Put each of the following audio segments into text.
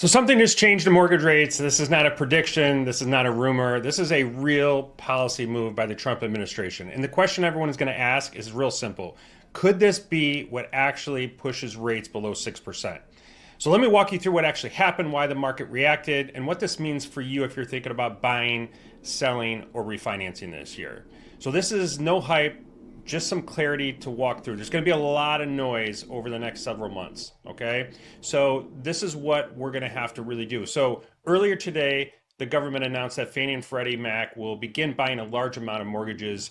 So something has changed in mortgage rates. This is not a prediction. This is not a rumor. This is a real policy move by the Trump administration. And the question everyone is going to ask is real simple. Could this be what actually pushes rates below 6%? So let me walk you through what actually happened, why the market reacted, and what this means for you if you're thinking about buying, selling, or refinancing this year. So this is no hype, just some clarity to walk through. There's going to be a lot of noise over the next several months, okay? So this is what we're going to have to really do. So earlier today, the government announced that Fannie and Freddie Mac will begin buying a large amount of mortgages,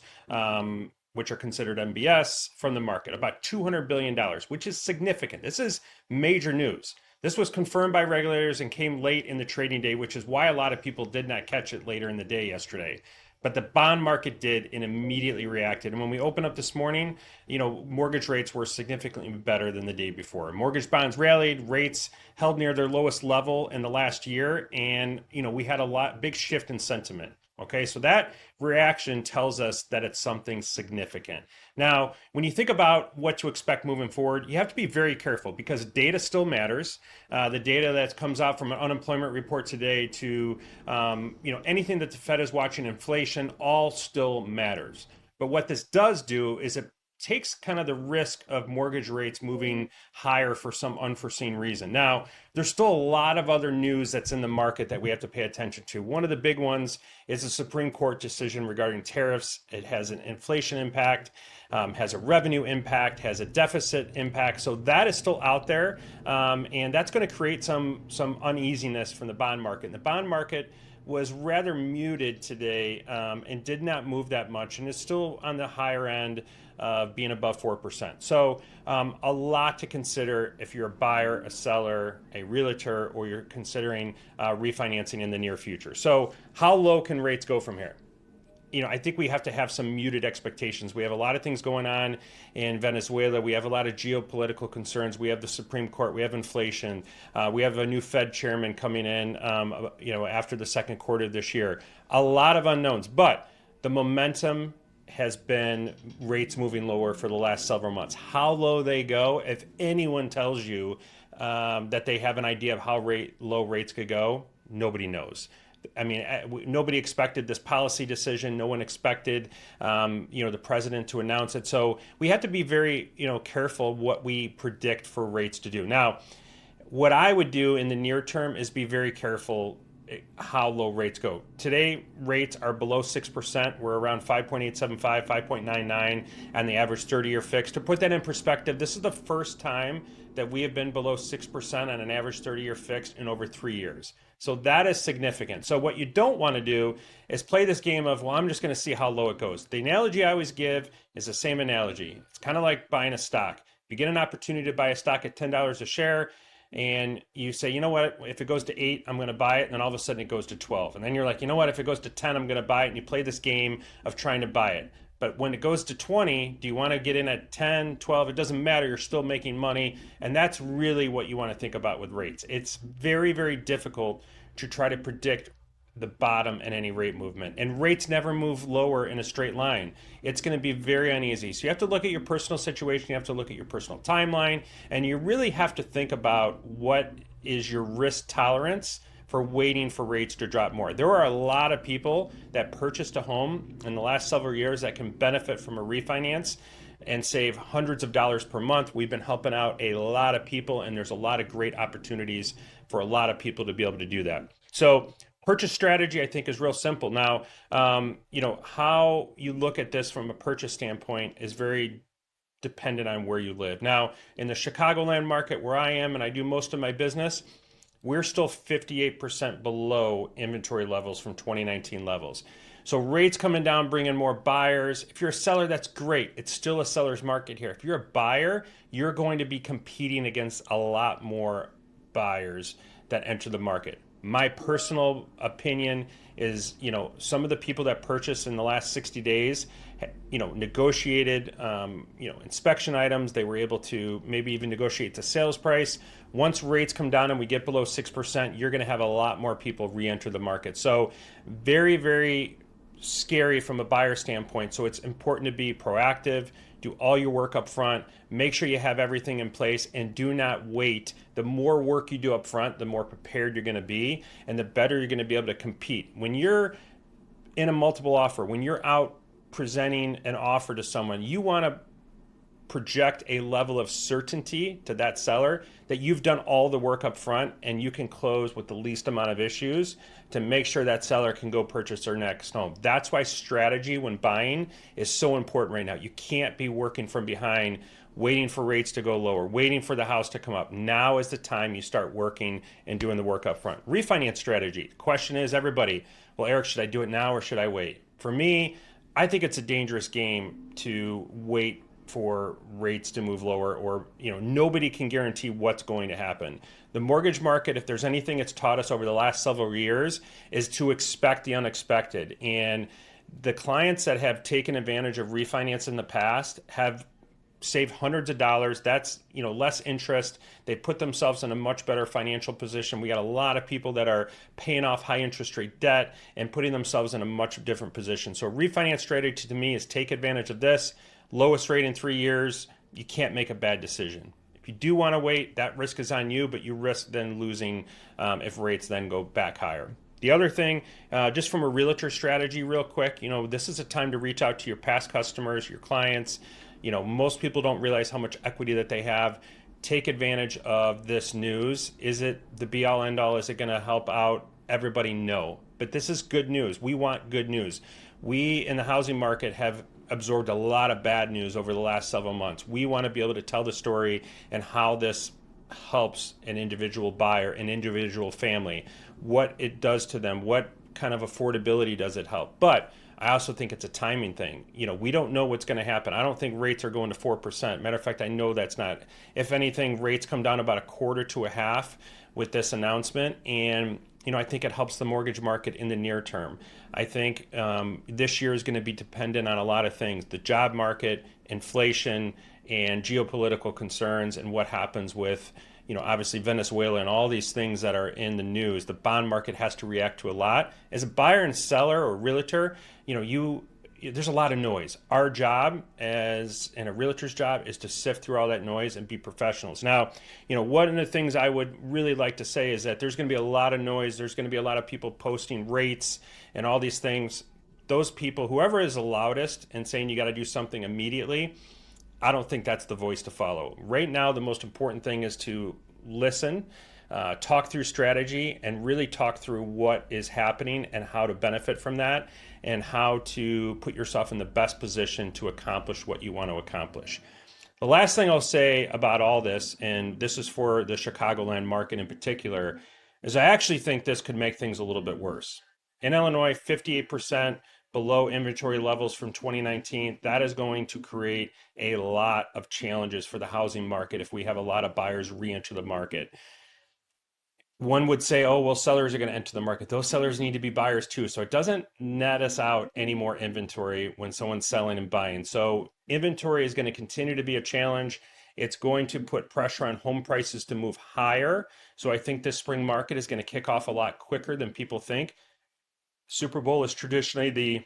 which are considered MBS, from the market, about $200 billion, which is significant. This is major news. This was confirmed by regulators and came late in the trading day, which is why a lot of people did not catch it later in the day yesterday. But the bond market did and immediately reacted. And when we opened up this morning, mortgage rates were significantly better than the day before. Mortgage bonds rallied, rates held near their lowest level in the last year, and we had big shift in sentiment. Okay, so that reaction tells us that it's something significant. Now, when you think about what to expect moving forward, you have to be very careful because data still matters. The data that comes out from an unemployment report today to anything that the Fed is watching, inflation, all still matters. But what this does do is it takes kind of the risk of mortgage rates moving higher for some unforeseen reason. Now, there's still a lot of other news that's in the market that we have to pay attention to. One of the big ones is a Supreme Court decision regarding tariffs. It has an inflation impact, has a revenue impact, has a deficit impact. So that is still out there, and that's going to create some uneasiness from the bond market. And the bond market was rather muted today and did not move that much, and is still on the higher end of being above 4%. So a lot to consider if you're a buyer, a seller, a realtor, or you're considering refinancing in the near future. So how low can rates go from here? I think we have to have some muted expectations. We have a lot of things going on in Venezuela. We have a lot of geopolitical concerns. We have the Supreme Court. We have inflation. We have a new Fed chairman coming in, after the second quarter of this year. A lot of unknowns, but the momentum has been rates moving lower for the last several months. How low they go, if anyone tells you that they have an idea of how low rates could go, nobody knows. I mean, nobody expected this policy decision. No one expected, the president to announce it. So we have to be very, careful what we predict for rates to do. Now, what I would do in the near term is be very careful how low rates go. Today, rates are below 6%. We're around 5.875, 5.99 on the average 30-year fixed. To put that in perspective, this is the first time that we have been below 6% on an average 30-year fixed in over 3 years. So that is significant. So what you don't want to do is play this game of, well, I'm just going to see how low it goes. The analogy I always give is the same analogy. It's kind of like buying a stock. If you get an opportunity to buy a stock at $10 a share, and you say, you know what, if it goes to 8, I'm going to buy it. And then all of a sudden it goes to 12. And then you're like, you know what, if it goes to 10, I'm going to buy it. And you play this game of trying to buy it. But when it goes to 20, do you want to get in at 10, 12? It doesn't matter. You're still making money. And that's really what you want to think about with rates. It's very, very difficult to try to predict the bottom in any rate movement. And rates never move lower in a straight line. It's going to be very uneasy. So you have to look at your personal situation. You have to look at your personal timeline. And you really have to think about what is your risk tolerance for waiting for rates to drop more. There are a lot of people that purchased a home in the last several years that can benefit from a refinance and save hundreds of dollars per month. We've been helping out a lot of people, and there's a lot of great opportunities for a lot of people to be able to do that. So purchase strategy, I think, is real simple. Now, how you look at this from a purchase standpoint is very dependent on where you live. Now, in the Chicagoland market where I am and I do most of my business, we're still 58% below inventory levels from 2019 levels. So rates coming down, bringing more buyers. If you're a seller, that's great. It's still a seller's market here. If you're a buyer, you're going to be competing against a lot more buyers that enter the market. My personal opinion is, some of the people that purchased in the last 60 days, negotiated, inspection items. They were able to maybe even negotiate the sales price. Once rates come down and we get below 6%, you're going to have a lot more people re-enter the market. So very, very scary from a buyer standpoint. So it's important to be proactive. do all your work up front, make sure you have everything in place, and do not wait. The more work you do up front, the more prepared you're going to be, and the better you're going to be able to compete. When you're in a multiple offer, when you're out presenting an offer to someone, you want to project a level of certainty to that seller that you've done all the work up front and you can close with the least amount of issues to make sure that seller can go purchase their next home. That's why strategy when buying is so important right now. You can't be working from behind, waiting for rates to go lower, waiting for the house to come up. Now is the time you start working and doing the work up front. Refinance strategy. The question is, everybody, well, Eric, should I do it now or should I wait? For me, I think it's a dangerous game to wait for rates to move lower, or nobody can guarantee what's going to happen. The mortgage market, if there's anything it's taught us over the last several years, is to expect the unexpected. And the clients that have taken advantage of refinance in the past have saved hundreds of dollars. That's less interest. They put themselves in a much better financial position. We got a lot of people that are paying off high interest rate debt and putting themselves in a much different position. So refinance strategy to me is take advantage of this. Lowest rate in 3 years, you can't make a bad decision. If you do want to wait, that risk is on you, but you risk then losing if rates then go back higher. The other thing, just from a realtor strategy real quick, this is a time to reach out to your past customers, your clients. Most people don't realize how much equity that they have. Take advantage of this news. Is it the be all end all? Is it going to help out everybody? No. But this is good news. We want good news. We in the housing market have absorbed a lot of bad news over the last several months. We want to be able to tell the story and how this helps an individual buyer, an individual family, what it does to them, what kind of affordability does it help. But I also think it's a timing thing. We don't know what's going to happen. I don't think rates are going to 4%. Matter of fact, I know that's not. If anything, rates come down about a quarter to a half with this announcement. And I think it helps the mortgage market in the near term. I think this year is going to be dependent on a lot of things: the job market, inflation, and geopolitical concerns, and what happens with, obviously Venezuela and all these things that are in the news. The bond market has to react to a lot. As a buyer and seller or realtor, there's a lot of noise. Our job and a realtor's job is to sift through all that noise and be professionals. Now, one of the things I would really like to say is that there's going to be a lot of noise. There's going to be a lot of people posting rates and all these things. Those people, whoever is the loudest and saying you got to do something immediately, I don't think that's the voice to follow. Right now, the most important thing is to listen, talk through strategy, and really talk through what is happening and how to benefit from that, and how to put yourself in the best position to accomplish what you want to accomplish. The last thing I'll say about all this, and this is for the Chicagoland market in particular, is I actually think this could make things a little bit worse. In Illinois, 58% below inventory levels from 2019. That is going to create a lot of challenges for the housing market if we have a lot of buyers re-enter the market. One would say, oh, well, sellers are going to enter the market. Those sellers need to be buyers too. So it doesn't net us out any more inventory when someone's selling and buying. So inventory is going to continue to be a challenge. It's going to put pressure on home prices to move higher. So I think this spring market is going to kick off a lot quicker than people think. Super Bowl is traditionally the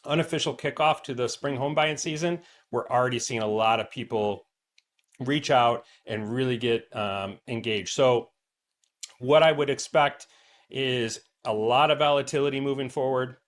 unofficial kickoff to the spring home buying season. We're already seeing a lot of people reach out and really get engaged. So what I would expect is a lot of volatility moving forward.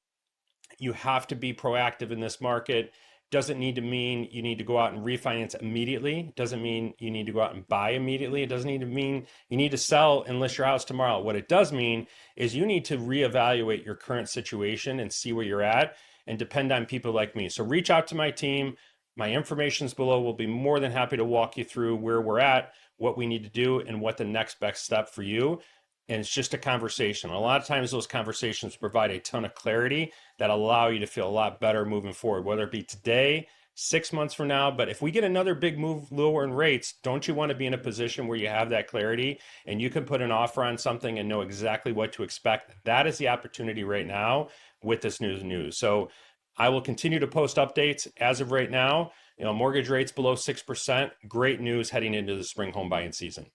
You have to be proactive in this market. Doesn't need to mean you need to go out and refinance immediately. Doesn't mean you need to go out and buy immediately. It doesn't need to mean you need to sell and list your house tomorrow. What it does mean is you need to reevaluate your current situation and see where you're at and depend on people like me. So reach out to my team. My information's below. We'll be more than happy to walk you through where we're at, what we need to do, and what the next best step for you. And it's just a conversation. A lot of times those conversations provide a ton of clarity that allow you to feel a lot better moving forward, whether it be today, 6 months from now. But if we get another big move lower in rates, don't you want to be in a position where you have that clarity and you can put an offer on something and know exactly what to expect? That is the opportunity right now with this news. So I will continue to post updates. As of right now, mortgage rates below 6%. Great news heading into the spring home buying season.